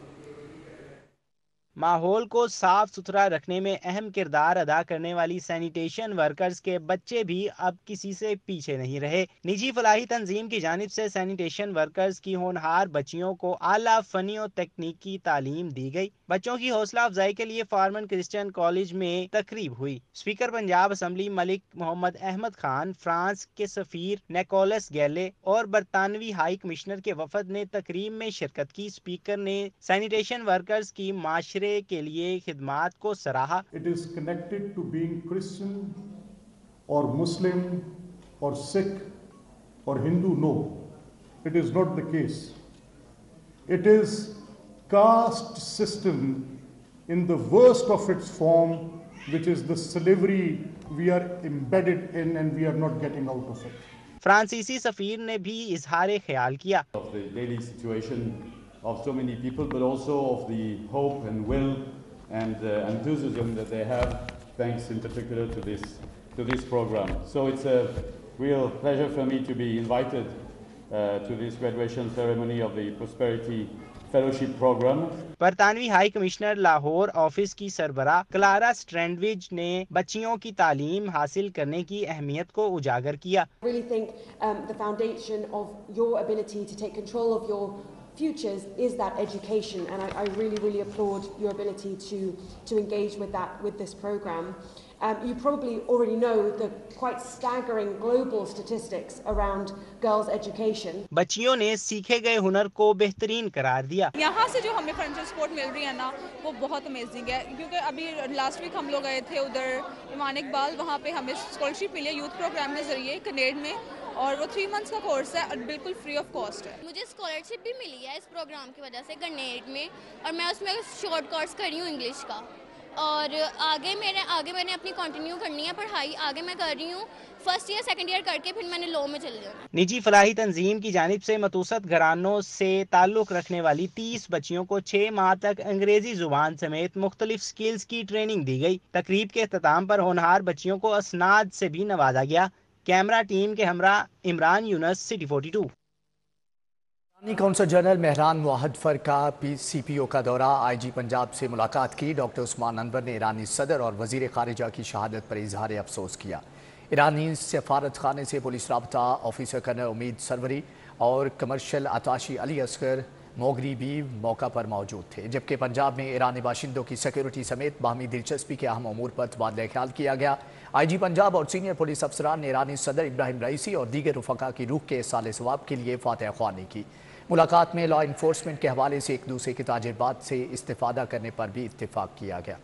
S3: ماحول کو صاف ستھرا رکھنے میں اہم کردار ادا کرنے والی سینیٹیشن ورکرز کے بچے بھی اب کسی سے پیچھے نہیں رہے. نجی فلاحی تنظیم کی جانب سے سینیٹیشن ورکرز کی ہونہار بچیوں کو اعلیٰ فنی و تکنیکی تعلیم دی گئی. بچوں کی حوصلہ افزائی کے لیے فارمن کرسچن کالج میں تقریب ہوئی. اسپیکر پنجاب اسمبلی ملک محمد احمد خان، فرانس کے سفیر نکولس گیلے اور برطانوی ہائی کمشنر کے وفد نے تقریب میں شرکت کی. اسپیکر نے سینیٹیشن ورکرز کی معاشرے کے لیے خدمات کو سراہا.
S4: It is connected to being Christian or Muslim or Sikh or Hindu. No, it is not the case. It is caste system in the worst of its form, which is the slavery we are embedded in and we are not getting out of it.
S3: فرانسیسی سفیر نے بھی اظہار خیال کیا.
S23: Of the daily situation of so many people, but also of the hope and will and enthusiasm that they have, thanks in particular to this program. So it's a real pleasure for me to be invited to this graduation ceremony of the Prosperity Fellowship Program.
S3: برطانوی high commissioner Lahore office کی سربراہ Clara سٹرینڈویج نے بچیوں کی تعلیم حاصل کرنے کی اہمیت کو اجاگر کیا.
S24: I really think the foundation of your ability to take control of your
S2: futures is that education, and I really applaud your ability to engage with this program. You probably already know the quite staggering global statistics around girls' education.
S3: बच्चियों ने सीखे गए हुनर को बेहतरीन करार दिया।
S5: यहाँ से जो हमें फाइनेंशियल सपोर्ट मिल रही है ना, वो बहुत अमेजिंग है, क्योंकि अभी लास्ट वीक हम लोग गए थे उधर ईमान इकबाल, वहाँ पे हमें स्कॉलरशिप मिली है यूथ प्रोग्राम के जरिए कनेड में, और वो 3 मंथ्स का कोर्स है और बिल्कुल फ्री ऑफ कॉस्ट है।
S6: मुझे स्कॉलरशिप भी मिली है इस प्रोग्राम की वजह से गनेड में, और मैं उसमें शॉर्ट कोर्स कर रही हूँ इंग्लिश का, और आगे मैंने अपनी कंटिन्यू करनी है पढ़ाई, आगे मैं कर रही हूँ फर्स्ट ईयर सेकंड ईयर करके फिर मैंने लॉ में चली जाना।
S3: निजी फलाही तंजीम की जानिब से मतूसत घरानों से ताल्लुक़ रखने वाली 30 बच्चियों को 6 माह तक अंग्रेजी जुबान समेत मुख्तलिफ स्किल्स की ट्रेनिंग दी गई। तकरीब के अख्ताम पर होनहार बच्चियों को असनाद से भी नवाजा गया। कैमरा टीम के हमरा Imran Younus, city 42।
S1: Consul general Mehran मुहद्दफर का CPO का दौरा, IG पंजाब से मुलाकात की। डॉक्टर उस्मान अनवर ने ईरानी सदर और वजीर खारिजा की शहादत पर इजहार अफसोस किया। ईरानी सफारत खाने से पुलिस राबता ऑफिसर कर्नल उम्मीद सरवरी और कमर्शियल अताशी अली असगर मोगरी भी मौका पर मौजूद थे, जबकि पंजाब में ईरानी बाशिंदों की सिक्योरिटी समेत बाहमी दिलचस्पी के अहम अमूर पर तबादला ख्याल किया गया। IG पंजाब और सीनियर पुलिस अफसरान ने ईरानी सदर इब्राहिम रईसी और दीगर रुफका की रूह के साल सवाब के लिए फातह ख्वानी की। मुलाकात में लॉ इन्फोर्समेंट के हवाले से एक दूसरे की तजुर्बात से इस्तिफादा करने पर भी इत्तेफाक किया गया।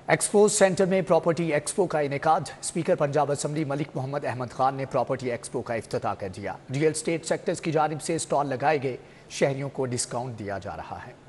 S1: एक्सपो सेंटर में प्रॉपर्टी एक्सपो का इनेकाद। स्पीकर पंजाब असम्बली मलिक मोहम्मद अहमद खान ने प्रॉपर्टी एक्सपो का इफ्तिताह कर दिया। रियल स्टेट सेक्टर्स की जानिब से स्टॉल लगाए गए, शहरियों को डिस्काउंट दिया जा रहा है।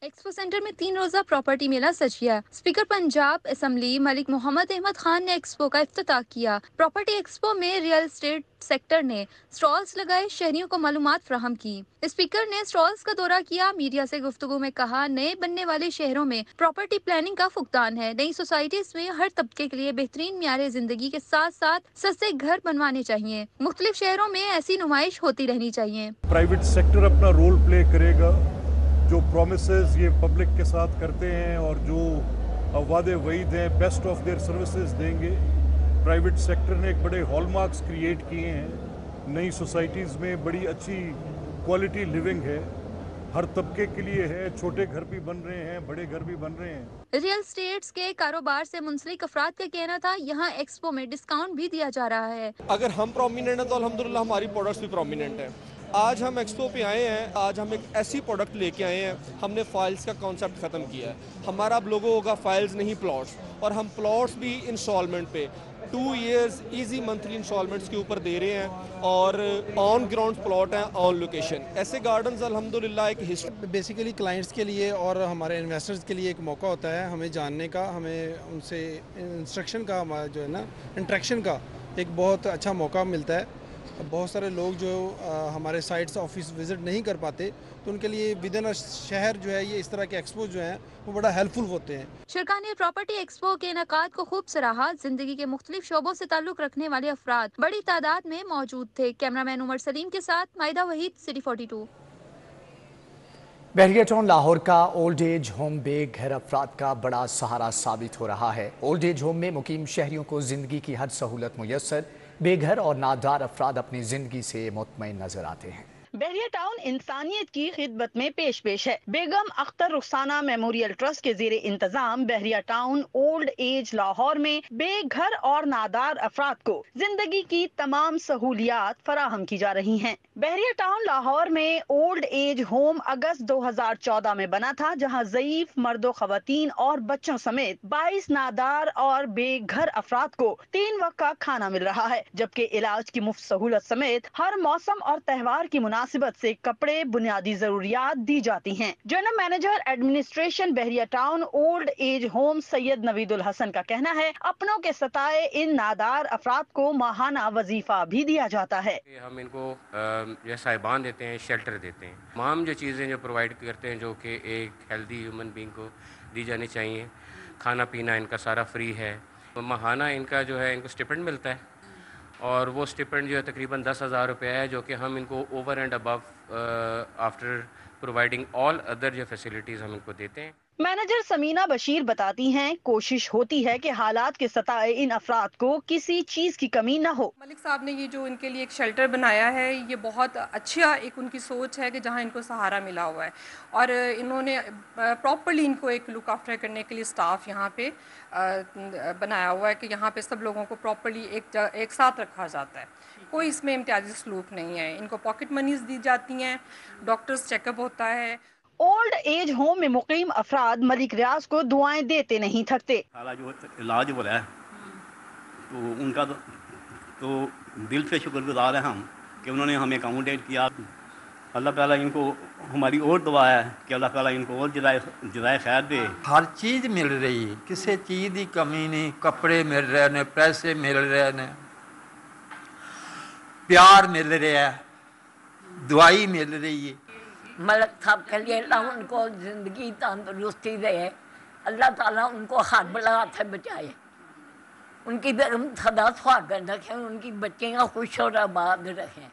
S12: एक्सपो सेंटर में 3 रोजा प्रॉपर्टी मेला सज गया। स्पीकर पंजाब असम्बली मलिक मोहम्मद अहमद खान ने एक्सपो का इफ्तिताह किया। प्रॉपर्टी एक्सपो में रियल एस्टेट सेक्टर ने स्टॉल्स लगाए, शहरियों को मालूमात फराहम की। स्पीकर ने स्टॉल्स का दौरा किया। मीडिया से गुफ्तगू में कहा, नए बनने वाले शहरों में प्रॉपर्टी प्लानिंग का फुकदान है। नई सोसाइटीज में हर तबके के लिए बेहतरीन म्यारे जिंदगी के साथ साथ सस्ते घर बनवाने चाहिए। मुख्तलिफ शहरों में ऐसी नुमाइश होती रहनी चाहिए।
S4: प्राइवेट सेक्टर अपना रोल प्ले करेगा। जो प्रोमिसेस ये पब्लिक के साथ करते हैं और जो वादे वईद हैं, बेस्ट ऑफ देयर सर्विसेज देंगे। प्राइवेट सेक्टर ने एक बड़े हॉलमार्क्स क्रिएट किए हैं। नई सोसाइटीज़ में बड़ी अच्छी क्वालिटी लिविंग है, हर तबके के लिए है। छोटे घर भी बन रहे हैं, बड़े घर भी बन रहे हैं।
S12: रियल स्टेट्स के कारोबार से मुंसलिक अफराद का कहना था, यहाँ एक्सपो में डिस्काउंट भी दिया जा रहा है।
S24: अगर हम प्रोमिनेंट हैं तो अल्हम्दुलिल्लाह हमारी प्रोडक्ट्स भी प्रोमिनेंट हैं। आज हम एक्सपो पे आए हैं, आज हम एक ऐसी प्रोडक्ट लेके आए हैं, हमने फाइल्स का कॉन्सेप्ट ख़त्म किया है। हमारा अब लोगों होगा फाइल्स नहीं प्लॉट्स, और हम प्लॉट्स भी इंस्टॉलमेंट पे 2 इयर्स इजी मंथली इंस्टॉलमेंट्स के ऊपर दे रहे हैं, और ऑन ग्राउंड प्लॉट हैं, ऑन लोकेशन। ऐसे गार्डन्स अल्हम्दुलिल्लाह एक हिस्ट्री
S25: बेसिकली क्लाइंट्स के लिए और हमारे इन्वेस्टर्स के लिए एक मौका होता है हमें जानने का, हमें उनसे इंस्ट्रक्शन का, जो है ना इंट्रैक्शन का एक बहुत अच्छा मौका मिलता है। बहुत सारे लोग जो हमारे साइट्स ऑफिस विज़िट नहीं कर पाते, तो उनके लिए विदिन अ शहर जो है ये इस तरह के एक्सपो जो हैं वो बड़ा हेल्पफुल होते हैं।
S12: शुरा ने प्रॉपर्टी एक्सपो के इनेकाद को खूब सराहा। जिंदगी के मुख्तलिफ शोबों से ताल्लुक रखने वाले अफराद बड़ी तादाद में मौजूद थे। कैमरामैन उमर सलीम के साथ माहिदा वहीद, सिटी 42।
S1: बहरिया टाउन लाहौर का ओल्ड एज होम बेघर अफराद का बड़ा सहारा साबित हो रहा है। ओल्ड एज होम में मुकीम शहरियों को जिंदगी की हर सहूलत मुयस्सर। बेघर और नादार अफराद अपनी जिंदगी से मुतमईन नजर आते हैं।
S26: बहरिया टाउन इंसानियत की खिदमत में पेश है। बेगम अख्तर रुखसाना मेमोरियल ट्रस्ट के ज़ेरे इंतजाम बहरिया टाउन ओल्ड एज लाहौर में बेघर और नादार अफराद को जिंदगी की तमाम सहूलियात फराहम की जा रही हैं। बहरिया टाउन लाहौर में ओल्ड एज होम अगस्त 2014 में बना था, जहां ज़ईफ मर्दों, खवातीन और बच्चों समेत 22 नादार और बेघर अफराद को 3 वक्त का खाना मिल रहा है, जबकि इलाज की मुफ्त सहूलत समेत हर मौसम और त्यौहार की मुनासिबत से कपड़े, बुनियादी जरूरियात दी जाती हैं। General manager administration Bahria town old age home Syed Naveedul Hasan का कहना है, अपनों के सताए इन नादार अफराद को माहाना वजीफा भी दिया जाता है।
S27: हम इनको जो साहिबान देते हैं, शेल्टर देते हैं, तमाम जो चीज़ें जो प्रोवाइड करते हैं जो कि एक हेल्दी ह्यूमन बींग को दी जानी चाहिए। खाना पीना इनका सारा फ्री है। माहाना इनका जो है इनको स्टिपेंड मिलता है, और वो स्टिपेंड जो है तकरीबन 10,000 रुपये है, जो कि हम इनको over and above after providing all other जो फैसिलिटीज़ हम इनको देते हैं।
S26: मैनेजर समीना बशीर बताती हैं, कोशिश होती है कि हालात के सताए इन अफराद को किसी चीज की कमी न हो।
S7: मलिक साहब ने ये जो इनके लिए एक शेल्टर बनाया है, ये बहुत अच्छा एक उनकी सोच है कि जहाँ इनको सहारा मिला हुआ है, और इन्होंने प्रॉपर्ली इनको एक लुक आफ्टर करने के लिए स्टाफ यहाँ पे बनाया हुआ है कि यहाँ पे सब लोगों को प्रॉपर्ली एक साथ रखा जाता है, कोई इसमें इम्तियाजी सलूक नहीं है। इनको पॉकेट मनीज दी जाती हैं, डॉक्टर्स चेकअप होता है।
S26: ओल्ड एज होम में मुकीम अफराद मलिक रियाज को दुआएं देते नहीं थकते।
S8: जो इलाज हो रहा है तो उनका तो दिल से शुक्रगुजार है हम कि उन्होंने हमें अकोमोडेट किया। अल्लाह ताला इनको, हमारी और दुआ है कि अल्लाह ताला इनको और जज़ाए खैर दे।
S10: हर चीज़ मिल रही है, किसी चीज़ की कमी नहीं, कपड़े मिल रहे ने, पैसे मिल रहे ने, प्यार मिल रहा है, दवाई मिल रही है।
S11: मलिक साहब के लिए अल्लाह उनको ज़िंदगी तंदुरुस्ती दे, अल्लाह ताला उनको हर बला से बचाए, उनकी बेगम सदा सुहागन रखें, उनकी बच्चियाँ खुश और आबाद रहें।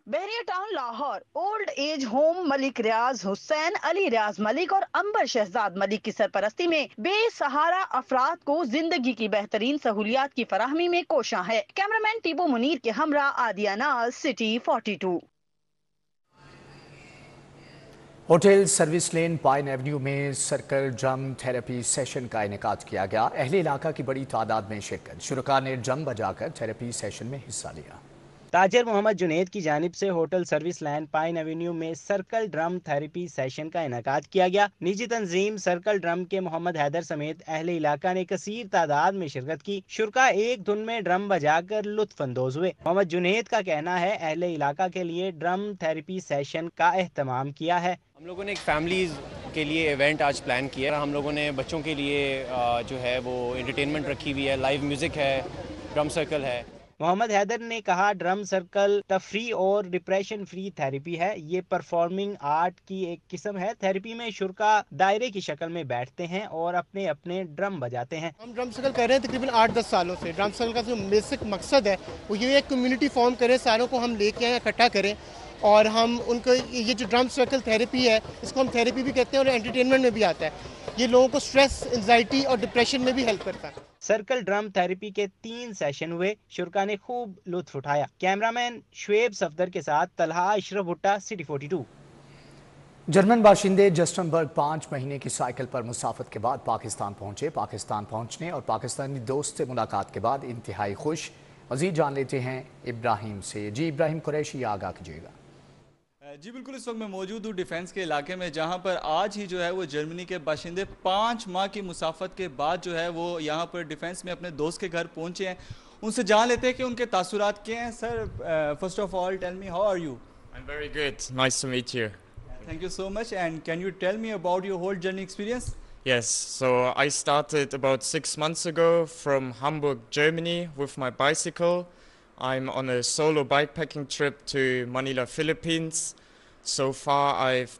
S26: Bahria town Lahore old age home Malik Riaz Hussain Ali Riaz Malik और अंबर शहजाद मलिक की सरपरस्ती में बेसहारा अफराद को जिंदगी की बेहतरीन सहूलियात की फराहमी में कोशां है। कैमरामैन टीबू मुनीर के हमरा आदिया नाज, city 42।
S1: Hotel service lane pine Avenue में सर्कल ड्रम थेरेपी सेशन का इनेकाद किया गया। अहले इलाका की बड़ी तादाद में शिरकत, शुरका ने ड्रम बजाकर थेरेपी सेशन में हिस्सा लिया।
S3: ताजर मोहम्मद जुनेद की जानिब से hotel service land pine Avenue में सर्कल ड्रम थेरेपी सेशन का इनेकाद किया गया। निजी तंजीम सर्कल ड्रम के मोहम्मद हैदर समेत अहले इलाका ने कसीर तादाद में शिरकत की। शुरका एक धुन में ड्रम बजाकर लुत्फ अंदोज हुए। मोहम्मद जुनेद का कहना है, अहले इलाका के लिए ड्रम थेरेपी सेशन का एहतमाम किया है।
S13: हम लोगों ने एक फैमिलीज के लिए इवेंट आज प्लान किया। हम लोगों ने बच्चों के लिए जो है वो एंटरटेनमेंट रखी हुई है, लाइव म्यूजिक है, ड्रम सर्कल है।
S3: मोहम्मद हैदर ने कहा, ड्रम सर्कल तफरी और डिप्रेशन फ्री थेरेपी है। ये परफॉर्मिंग आर्ट की एक किस्म है। थेरेपी में शुरका दायरे की शक्ल में बैठते हैं और अपने अपने ड्रम बजाते हैं।
S14: हम ड्रम सर्कल कर रहे हैं तकरीबन 8-10 सालों से। ड्रम सर्कल का जो बेसिक मकसद है वो ये एक कम्युनिटी फॉर्म करें, सारों को हम लेके आए, इकट्ठा करें, और हम उनको ये जो ड्रम सर्कल थेरेपी है इसको हम थेरेपी भी कहते हैं और एंटरटेनमेंट में भी आता है। ये लोगों को स्ट्रेस, एंजाइटी और डिप्रेशन में भी हेल्प करता है।
S3: सर्कल ड्रम थेरेपी के 3 सेशन हुए। शुरका ने खूब लुत्फ उठाया। कैमरामैन शुएब सफदर के साथ तलहा अशरफ भुट्टा, सिटी 42।
S1: जर्मन बाशिंदे जस्टनबर्ग 5 महीने की साइकिल पर मुसाफत के बाद पाकिस्तान पहुंचे। पाकिस्तान पहुंचने और पाकिस्तानी दोस्त से मुलाकात के बाद इंतहाई खुश। मजीद जान लेते हैं इब्राहिम से। जी इब्राहिम कुरैशी, आगाह कीजिएगा।
S16: जी बिल्कुल, इस वक्त मैं मौजूद हूँ डिफेंस के इलाके में, जहाँ पर आज ही जो है वो जर्मनी के बाशिंदे 5 माह की मुसाफत के बाद जो है वो यहाँ पर डिफेंस में अपने दोस्त के घर पहुँचे हैं। उनसे जान लेते हैं कि उनके तासुरात क्या हैं। Sir, first of all tell me, how are you?
S28: I'm very good. Nice to meet you.
S16: Thank you so much. And can you tell me about your whole journey experience?
S28: Yes, so I started about 6 months ago from Hamburg, Germany with my bicycle. I'm on a solo bikepacking trip to Manila, Philippines. So far I've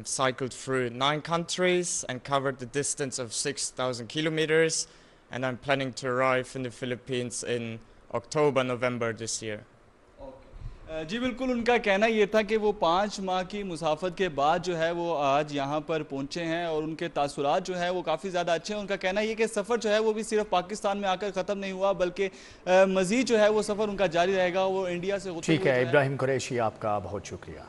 S28: cycled through 9 countries and covered the distance of 6,000 kilometers, and I'm planning to arrive in the Philippines in October, November this year.
S16: जी बिल्कुल, उनका कहना ये था कि वो 5 माह की मुसाफत के बाद जो है वो आज यहाँ पर पहुँचे हैं और उनके तासुरात जो है वो काफ़ी ज़्यादा अच्छे हैं। उनका कहना ये कि सफ़र जो है वो भी सिर्फ पाकिस्तान में आकर ख़त्म नहीं हुआ, बल्कि मज़ीद जो है वो सफ़र उनका जारी रहेगा। वो इंडिया से होते हुए
S1: ठीक है इब्राहिम कुरैशी, आपका बहुत शुक्रिया।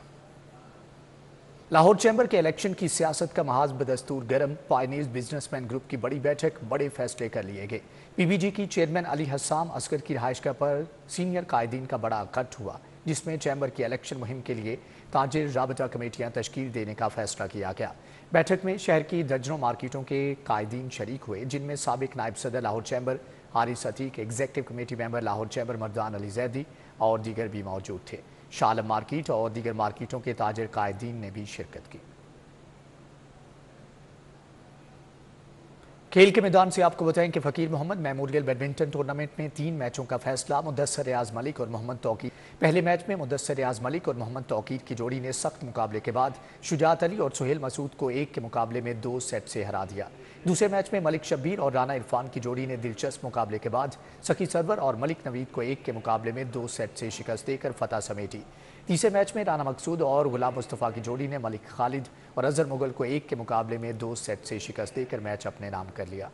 S1: लाहौर चैम्बर के इलेक्शन की सियासत का महाज बदस्तूर गरम। पायनीज बिजनेसमैन ग्रुप की बड़ी बैठक, बड़े फैसले कर लिए गए। पीबीजी की चेयरमैन अली हस्साम असगर की रिहाइशगाह पर सीनियर कायदीन का बड़ा इकट्ठ हुआ, जिसमें चैम्बर की इलेक्शन मुहिम के लिए ताजिर राबता कमेटियां तश्कील देने का फैसला किया गया। बैठक में शहर की दर्जनों मार्केटों के कायदीन शरीक हुए, जिनमें साबिक नायब सदर Lahore chamber Haris Atiq, executive committee member Lahore chamber Mardan Ali Zaidi और दीगर भी मौजूद थे। शालम मार्केट और दीगर मार्केटों के ताजिर कायदीन ने भी शिरकत की। खेल के मैदान से आपको बताएं कि फकीर मोहम्मद मेमोरियल बैडमिंटन टूर्नामेंट में 3 मैचों का फैसला। मुदस्सर रियाज मलिक और मोहम्मद तौकीर। पहले मैच में मुदस्सर रियाज मलिक और मोहम्मद तौकीर की जोड़ी ने सख्त मुकाबले के बाद शुजात अली और सुहेल मसूद को 1 के मुकाबले में 2 सेट से हरा दिया। दूसरे मैच में मलिक शब्बीर और राना इरफान की जोड़ी ने दिलचस्प मुकाबले के बाद सखी सरवर और मलिक नवीद को 1 के मुकाबले में 2 सेट से शिकस्त देकर फतह समेटी। तीसरे मैच में राना मकसूद और गुलाम मुस्तफ़ा की जोड़ी ने मलिक खालिद और अजहर मुगल को 1 के मुकाबले में 2 सेट से शिकस्त देकर मैच अपने नाम कर लिया।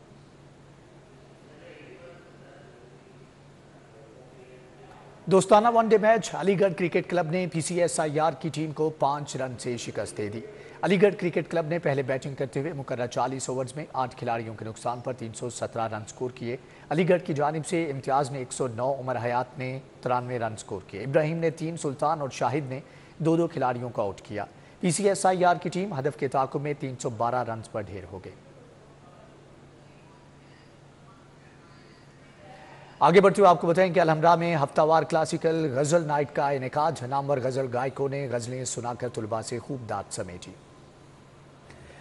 S1: दोस्ताना one day match Aligarh cricket club ने PCSIR की टीम को 5 रन से शिकस्त दे दी। अलीगढ़ क्रिकेट क्लब ने पहले बैटिंग करते हुए मुकर्रर 40 ओवर्स में 8 खिलाड़ियों के नुकसान पर 317 रन स्कोर किए। अलीगढ़ की जानिब से इम्तियाज ने 109, उमर हयात ने 93 रन स्कोर किए। इब्राहिम ने 3, सुल्तान और शाहिद ने 2-2 खिलाड़ियों को आउट किया। PCSIR की टीम हदफ के ताकुब में 312 रन पर ढेर हो गई। आगे बढ़ते हुए आपको बताएं कि अलहमरा में हफ्तावार क्लासिकल गज़ल नाइट का इनेकाद। नामवर गज़ल गायकों ने गज़लें सुनाकर तुलबा से खूब दाद समेटी।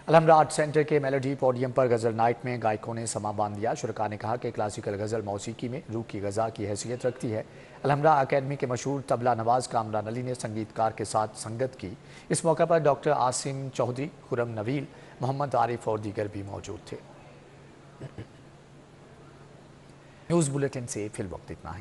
S1: अलहमरा आर्ट सेंटर के मेलोडी पोडियम पर गज़ल नाइट में गायकों ने समा बांध दिया। शुरका ने कहा कि क्लासिकल गज़ल मौसीकी में रूह की ग़ज़ा की हैसियत रखती है। अलहमरा अकेडमी के मशहूर तबला नवाज कामरान अली ने संगीतकार के साथ संगत की। इस मौके पर डॉक्टर आसिम चौधरी, खुरम नवील, मोहम्मद आरिफ और दीगर भी मौजूद थे। न्यूज़ बुलेटिन से फिल वक्त इतना ही।